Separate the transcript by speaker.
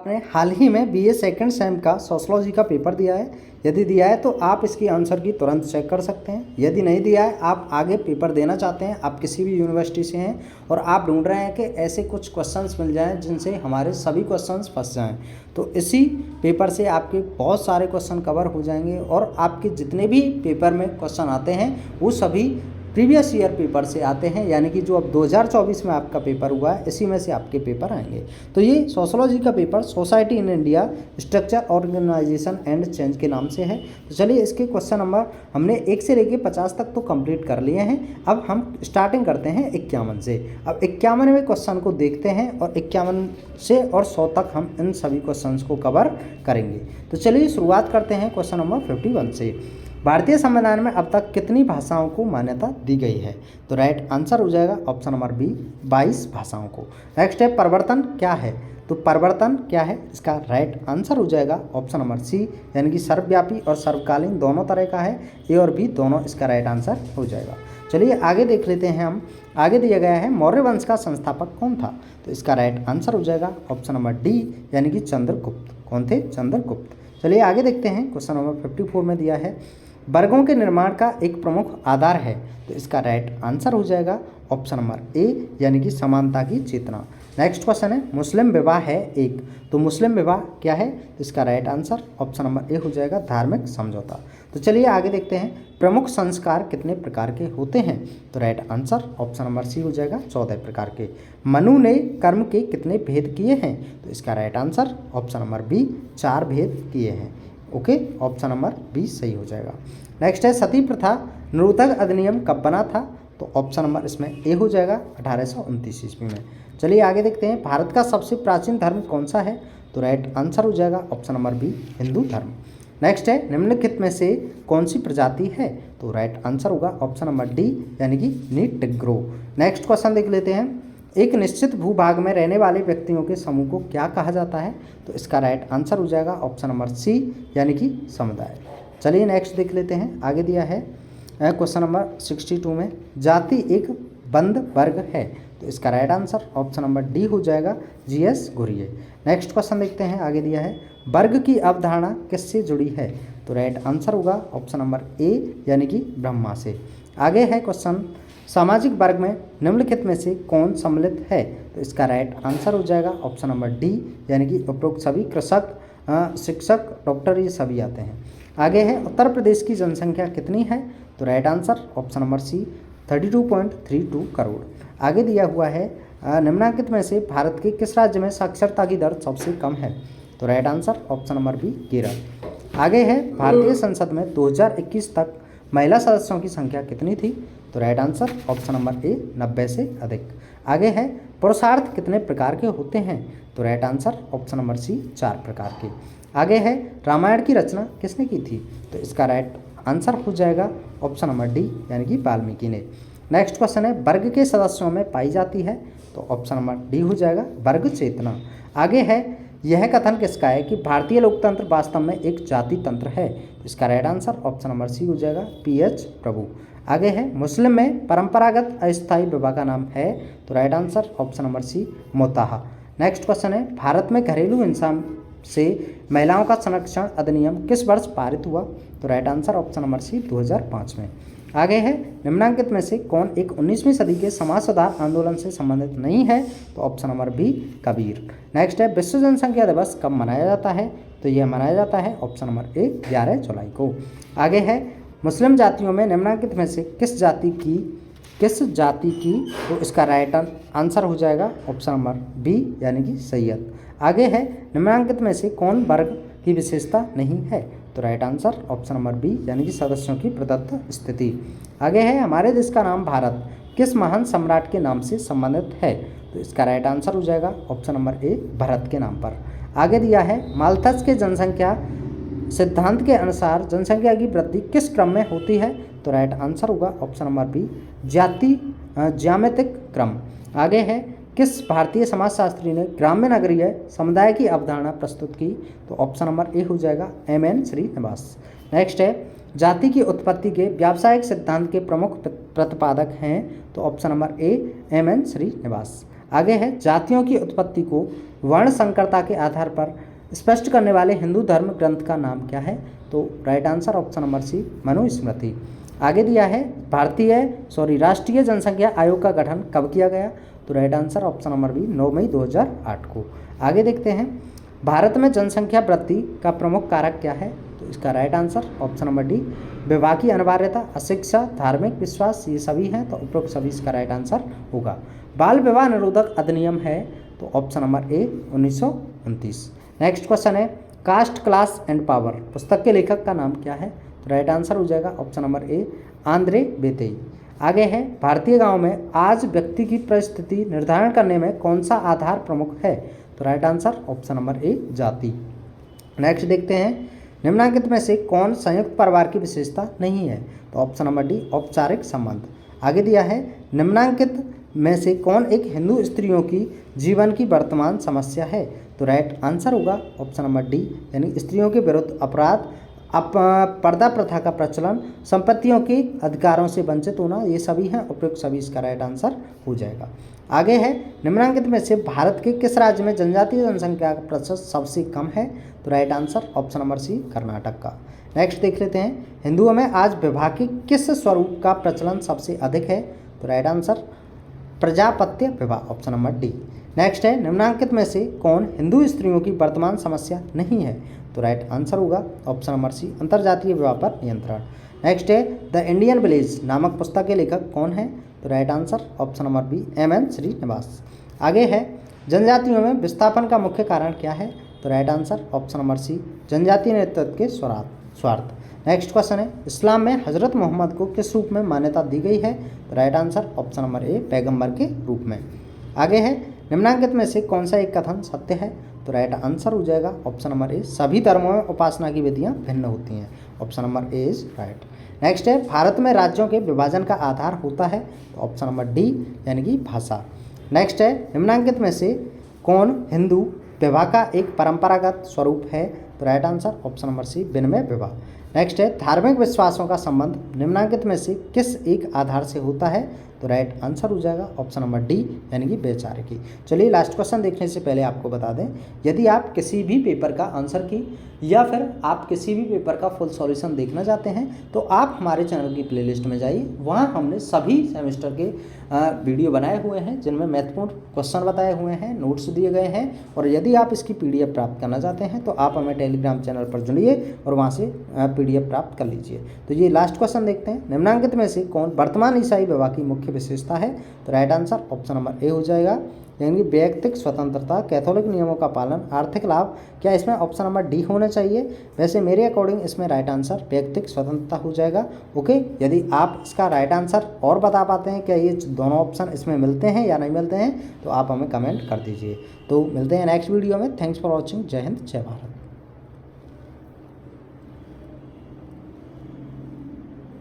Speaker 1: आपने हाल ही में BA second same का सोशलॉजी का पेपर दिया है। यदि दिया है तो आप इसकी आंसर की तुरंत चेक कर सकते हैं। यदि नहीं दिया है, आप आगे पेपर देना चाहते हैं, आप किसी भी यूनिवर्सिटी से हैं और आप ढूंढ रहे हैं कि ऐसे कुछ क्वेश्चंस मिल जाएं जिनसे हमारे सभी क्वेश्चंस फंस जाएं, तो इसी पेपर से आपके बहुत सारे क्वेश्चन कवर हो जाएंगे और आपके जितने भी पेपर में क्वेश्चन आते हैं वो सभी प्रीवियस ईयर पेपर से आते हैं, यानी कि जो अब 2024 में आपका पेपर हुआ है इसी में से आपके पेपर आएंगे। तो ये सोशोलॉजी का paper society in India structure organisation and change के नाम से है। तो चलिए इसके क्वेश्चन नंबर हमने 1 से लेकर 50 तक तो कंप्लीट कर लिए हैं। अब हम स्टार्टिंग करते हैं 51 से। अब 51वें क्वेश्चन को देखते हैं और 51 से और 100 तक हम इन सभी क्वेश्चन को कवर करेंगे। तो चलिए शुरुआत करते हैं क्वेश्चन नंबर 51 से। भारतीय संविधान में अब तक कितनी भाषाओं को मान्यता दी गई है? तो राइट आंसर हो जाएगा ऑप्शन नंबर बी, 22 भाषाओं को। नेक्स्ट है परिवर्तन क्या है? तो परिवर्तन क्या है, इसका राइट आंसर हो जाएगा ऑप्शन नंबर सी, यानी कि सर्वव्यापी और सर्वकालीन दोनों तरह का है। ए और बी दोनों इसका राइट आंसर हो जाएगा। चलिए आगे देख लेते हैं हम। आगे दिया गया है मौर्य वंश का संस्थापक कौन था? तो इसका राइट आंसर हो जाएगा ऑप्शन नंबर डी, यानी कि चंद्रगुप्त। कौन थे? चंद्रगुप्त। चलिए आगे देखते हैं। क्वेश्चन नंबर 54 में दिया है वर्गों के निर्माण का एक प्रमुख आधार है। तो इसका राइट आंसर हो जाएगा ऑप्शन नंबर ए, यानी कि समानता की चेतना। नेक्स्ट क्वेश्चन है मुस्लिम विवाह है एक। तो मुस्लिम विवाह क्या है? तो इसका राइट आंसर ऑप्शन नंबर ए हो जाएगा, धार्मिक समझौता। तो चलिए आगे देखते हैं प्रमुख संस्कार कितने प्रकार के होते हैं? तो right answer option number C हो जाएगा, 14 प्रकार के। मनु ने कर्म के कितने भेद किए हैं? तो इसका right answer option number B, 4 भेद किए हैं। ओके, ऑप्शन नंबर बी सही हो जाएगा। नेक्स्ट है सती प्रथा निरोधक अधिनियम कब बना था? तो ऑप्शन नंबर इसमें ए हो जाएगा, 1829 ईस्वी में। चलिए आगे देखते हैं भारत का सबसे प्राचीन धर्म कौन सा है? तो राइट आंसर हो जाएगा ऑप्शन नंबर बी, हिंदू धर्म। नेक्स्ट है निम्नलिखित में से कौन सी प्रजाति है? तो राइट आंसर होगा ऑप्शन नंबर डी, यानी कि नीग्रो। नेक्स्ट क्वेश्चन देख लेते हैं। एक निश्चित भूभाग में रहने वाले व्यक्तियों के समूह को क्या कहा जाता है? तो इसका राइट आंसर हो जाएगा ऑप्शन नंबर सी, यानी कि समुदाय। चलिए नेक्स्ट देख लेते हैं। आगे दिया है क्वेश्चन नंबर 62 में जाति एक बंद वर्ग है। तो इसका right answer option number D हो जाएगा, जीएस घुरिये। नेक्स्ट क्वेश्चन देखते हैं। आगे दिया है वर्ग की अवधारणा किससे जुड़ी है? तो राइट आंसर होगा ऑप्शन नंबर ए, यानी कि ब्रह्मा से। आगे है क्वेश्चन सामाजिक वर्ग में निम्नलिखित में से कौन सम्मिलित है? तो इसका राइट आंसर हो जाएगा ऑप्शन नंबर डी, यानी कि उपरोक्त सभी कृषक, शिक्षक, डॉक्टर ये सभी आते हैं। आगे है उत्तर प्रदेश की जनसंख्या कितनी है? तो right answer option number C, 32.32 crore. आगे दिया हुआ है निम्नलिखित में से भारत के किस राज्य में साक्षरता की दर सबसे कम है? तो right answer option number B, Kerala. आगे है भारतीय संसद में 2021 तक महिला सदस्यों की संख्या कितनी थी? तो राइट आंसर ऑप्शन नंबर ए, 90 से अधिक। आगे है पुरुषार्थ कितने प्रकार के होते हैं? तो right answer option number C, 4 प्रकार के। आगे है रामायण की रचना किसने की थी? तो इसका राइट आंसर हो जाएगा ऑप्शन नंबर डी, यानी कि वाल्मीकि ने। नेक्स्ट क्वेश्चन है वर्ग के सदस्यों में पाई जाती है? तो ऑप्शन नंबर डी हो जाएगा, वर्ग चेतना। आगे है यह कथन किसका है कि भारतीय लोकतंत्र वास्तव में एक जाति तंत्र है? तो इसका right answer option number C हो जाएगा, पीएच प्रभु। आगे है मुस्लिम में परंपरागत अस्थायी विवाह का नाम है? तो right answer option number C, मोताहा। नेक्स्ट क्वेश्चन है भारत में घरेलू हिंसा से महिलाओं का संरक्षण अधिनियम किस वर्ष पारित हुआ? तो right answer option number C, 2005 में। आगे है निम्नलिखित में से कौन एक 19वीं सदी के समाज सुधार आंदोलन से संबंधित नहीं है? तो option number B, Kabir. Next है विश्व जनसंख्या दिवस कब मनाया जाता है? तो यह मनाया जाता है ऑप्शन नंबर ए, 11 जुलाई को। आगे है मुस्लिम जातियों में निम्नलिखित में से किस जाति की? तो इसका राइट आंसर हो जाएगा ऑप्शन नंबर बी, यानी कि सैयद। आगे है निम्नलिखित में से कौन वर्ग की विशेषता नहीं है? तो right answer option number B, यानी कि सदस्यों की प्रदत्त स्थिति। आगे है हमारे देश का नाम भारत किस महान सम्राट के नाम से संबंधित है? तो इसका राइट आंसर हो जाएगा ऑप्शन नंबर ए, भरत के नाम पर। आगे दिया है माल्थस के जनसंख्या सिद्धांत के अनुसार जनसंख्या की वृद्धि किस क्रम में होती है? तो राइट आंसर होगा ऑप्शन नंबर बी, ज्यामितिक क्रम। आगे है किस भारतीय समाजशास्त्री ने ग्राम्य नगरीय समुदाय की अवधारणा प्रस्तुत की? तो ऑप्शन नंबर ए हो जाएगा, एम.एन. श्रीनिवास। नेक्स्ट है जाति की उत्पत्ति के व्यावसायिक सिद्धांत के प्रमुख प्रतिपादक हैं? तो option number A, M N. Srinivas. आगे है जातियों की उत्पत्ति को वर्ण संकरता के आधार पर स्पष्ट करने वाले हिंदू धर्म ग्रंथ का नाम क्या है? तो right answer option number C Manusmriti. आगे दिया है राष्ट्रीय जनसंख्या आयोग का गठन कब किया गया? तो right answer option number B 9 मई 2008 को। आगे देखते हैं भारत में जनसंख्या वृद्धि का प्रमुख कारक क्या है? तो इसका right answer option number D विवाह की अनिवार्यता, अशिक्षा, धार्मिक विश्वास, ये सभी हैं, तो उपरोक्त सभी इसका राइट आंसर होगा। बाल विवाह निरोधक अधिनियम है, तो ऑप्शन नंबर ए 1929। नेक्स्ट क्वेश्चन है कास्ट क्लास एंड पावर पुस्तक के लेखक का नाम क्या है? तो राइट आंसर हो जाएगा ऑप्शन नंबर ए आंद्रे बेतेई। आगे है भारतीय गांव में आज व्यक्ति की परिस्थिति निर्धारण करने में कौन सा आधार प्रमुख है? तो राइट आंसर ऑप्शन नंबर ए जाति। नेक्स्ट देखते हैं निम्नलिखित में से कौन संयुक्त परिवार की विशेषता नहीं है? तो ऑप्शन नंबर डी औपचारिक संबंध। आगे दिया है निम्नलिखित में से कौन एक हिंदू स्त्रियों की जीवन की वर्तमान समस्या है? तो राइट आंसर होगा ऑप्शन नंबर डी यानी स्त्रियों के विरुद्ध अपराध, पर्दा प्रथा का प्रचलन, संपत्तियों के अधिकारों से वंचित होना, ये सभी हैं, उपयुक्त सभी इसका राइट आंसर हो जाएगा। आगे है निम्नलिखित में से भारत के किस राज्य में जनजातीय जनसंख्या का प्रतिशत सबसे कम है? तो right answer option number C Karnataka का। नेक्स्ट देख लेते हैं हिंदुओं में आज विवाह के किस स्वरूप का प्रचलन सबसे अधिक है? तो राइट आंसर प्रजापत्य विवाह, ऑप्शन नंबर डी। नेक्स्ट है निम्नलिखित में से कौन हिंदू स्त्रियों की वर्तमान समस्या नहीं है? तो राइट आंसर होगा ऑप्शन नंबर सी अंतर्जातीय विवाह पर नियंत्रण। नेक्स्ट है द इंडियन विलेज नामक पुस्तक के लेखक कौन है? तो right answer option number B M N. Srinivas. आगे है जनजातियों में विस्थापन का मुख्य कारण क्या है? तो right answer option number C जनजातीय नेतृत्व के स्वार्थ। नेक्स्ट क्वेश्चन है इस्लाम में हजरत मोहम्मद को किस रूप में मान्यता दी गई है? तो राइट आंसर ऑप्शन नंबर ए पैगंबर के रूप में। आगे है निम्नलिखित में से कौन सा एक कथन सत्य है? तो राइट आंसर हो जाएगा ऑप्शन नंबर ए सभी धर्मों में उपासना की विधियां भिन्न होती हैं, option number A is right. Next है भारत में राज्यों के विभाजन का आधार होता है? तो ऑप्शन नंबर डी यानी कि भाषा। नेक्स्ट है निम्नलिखित में से कौन हिंदू विवाह का एक परंपरागत स्वरूप है? तो right answer option number C विनिमय विवाह। नेक्स्ट है धार्मिक विश्वासों का संबंध निम्नलिखित में से किस एक आधार से होता है? तो राइट आंसर हो जाएगा ऑप्शन नंबर डी यानी कि वैचारिकी। चलिए लास्ट क्वेश्चन देखने से पहले आपको बता दें यदि आप किसी भी पेपर का आंसर की या फिर आप किसी भी पेपर का फुल सॉल्यूशन देखना चाहते हैं तो आप हमारे चैनल की प्लेलिस्ट में जाइए, वहाँ हमने सभी सेमेस्टर के वीडियो बनाए हुए हैं जिनमें महत्वपूर्ण क्वेश्चन बताए हुए हैं, नोट्स दिए गए हैं। और यदि आप इसकी PDF प्राप्त करना चाहते हैं तो आप हमें टेलीग्राम चैनल पर जुड़िए और वहाँ से PDF प्राप्त कर लीजिए। तो ये लास्ट क्वेश्चन देखते हैं निम्नलिखित में से कौन वर्तमान ईसाई विवाह की मुख्य विशेषता है? तो राइट आंसर ऑप्शन नंबर ए हो जाएगा यानी वैयक्तिक स्वतंत्रता, कैथोलिक नियमों का पालन, आर्थिक लाभ। क्या इसमें ऑप्शन नंबर डी होना चाहिए? वैसे मेरे अकॉर्डिंग इसमें राइट आंसर वैयक्तिक स्वतंत्रता हो जाएगा। ओके, यदि आप इसका राइट आंसर और बता पाते हैं क्या ये दोनों ऑप्शन इसमें मिलते हैं या नहीं मिलते हैं तो आप हमें कमेंट कर दीजिए। तो मिलते हैं नेक्स्ट वीडियो में। Thanks for watching. जय हिंद, जय भारत।